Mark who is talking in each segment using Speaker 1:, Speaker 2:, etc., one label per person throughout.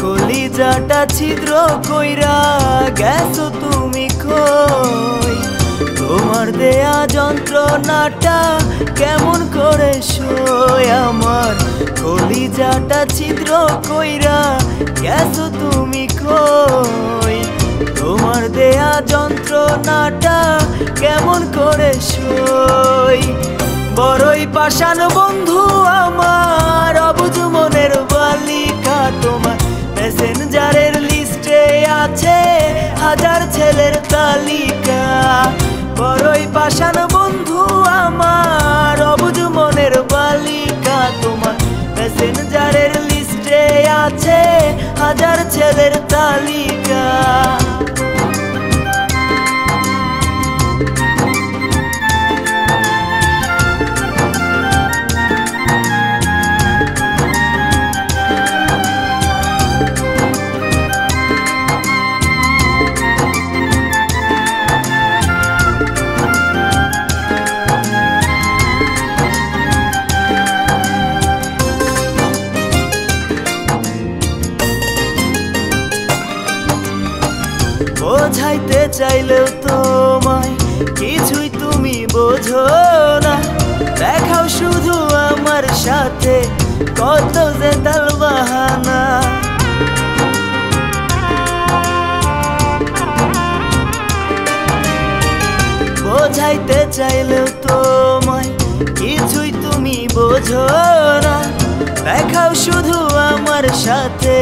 Speaker 1: কলিজাটা ছিদ্র কইরা গেছো তুমি কই, তোমার দেয়া যন্ত্রণাটা কেমন করে সই। আমার কলিজাটা ছিদ্র কইরা গেছো তুমি কই, তোমার দেয়া যন্ত্রণাটা কেমন করে সই। বড়ই পাষাণ বন্ধু আমার, অবুঝ মনের বালিকা, তোমার মেসেঞ্জারের লিস্টে আছে হাজার ছেলের তালিকা। বড়ই পাষাণ বন্ধু আমার, অবুঝ মনের বালিকা, তোমার মেসেঞ্জারের লিস্টে আছে হাজার ছেলের তালিকা। বোঝাইতে চাইলেও তোমায় কিছুই তুমি বোঝো না, দেখাও শুধু আমার সাথে কত যে তালবাহানা। বোঝাইতে চাইলেও তোমায় কিছুই তুমি বোঝো না, দেখাও শুধু আমার সাথে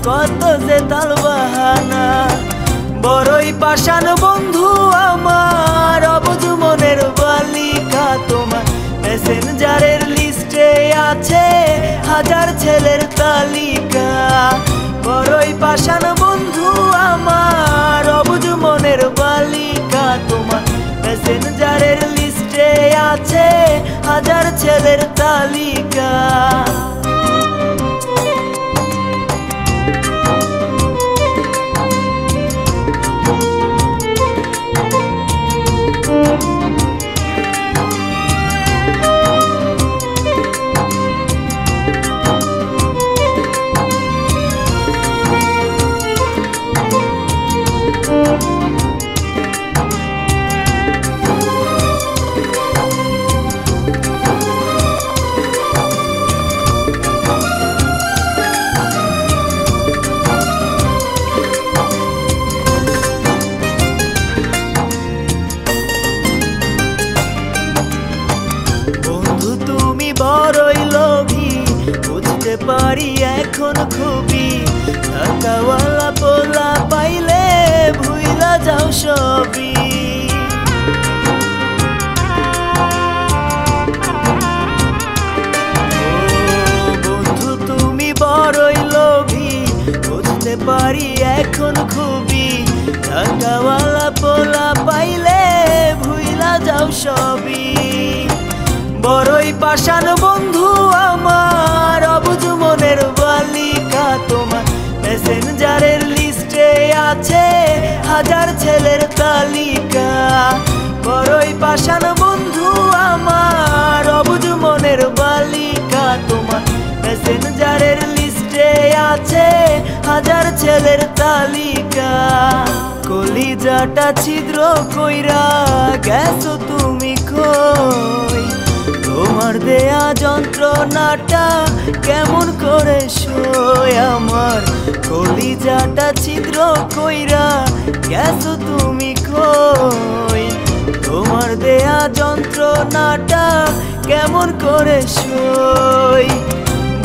Speaker 1: কত যে তালবাহানা। বড়ই পাষাণ বন্ধু আমার, অবুঝ মনের বালিকা, তোমার মেসেঞ্জারের লিস্টে আছে হাজার ছেলের তালিকা। বড়ই পাষাণ বন্ধু আমার, অবুঝ মনের বালিকা, তোমার মেসেঞ্জারের লিস্টে আছে হাজার ছেলের তালিকা। বড়ই লোভী বুঝতে পারি এখন খুবই, টাকাওয়ালা পোলা পাইলে ভুইলা যাও সবই। বন্ধু তুমি বড়ই লোভী বুঝতে পারি এখন খুবই, টাকাওয়ালা পোলা পাইলে ভুইলা যাও সবই। বড়ই পাষাণ বন্ধু আমার, অবুঝ মনের বালিকা, তোমার মেসেঞ্জারের লিস্টে আছে হাজার ছেলের তালিকা। বড়ই পাষাণ বন্ধু আমার, অবুঝ মনের বালিকা, তোমার মেসেঞ্জারের লিস্টে আছে হাজার ছেলের তালিকা। কলিজাটা ছিদ্র কইরা গেছো তুমি কই, তোমার দেয়া যন্ত্রণাটা কেমন করে সই। আমার কলিজাটা ছিদ্র কইরা গেছো তুমি কই, তোমার দেয়া যন্ত্রণাটা কেমন করে সই।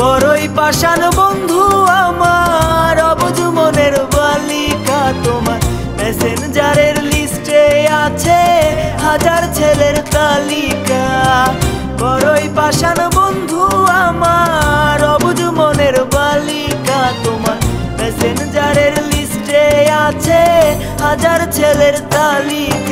Speaker 1: বড়ই পাষাণ বন্ধু আমার, অবুঝ মনের বালিকা, তোমার মেসেঞ্জারের লিস্টে আছে হাজার ছেলের তালিকা। বড়ই পাষাণ বন্ধু আমার, অবুঝ মনের বালিকা, তোমার মেসেঞ্জারের লিস্টে আছে হাজার ছেলের তালিকা।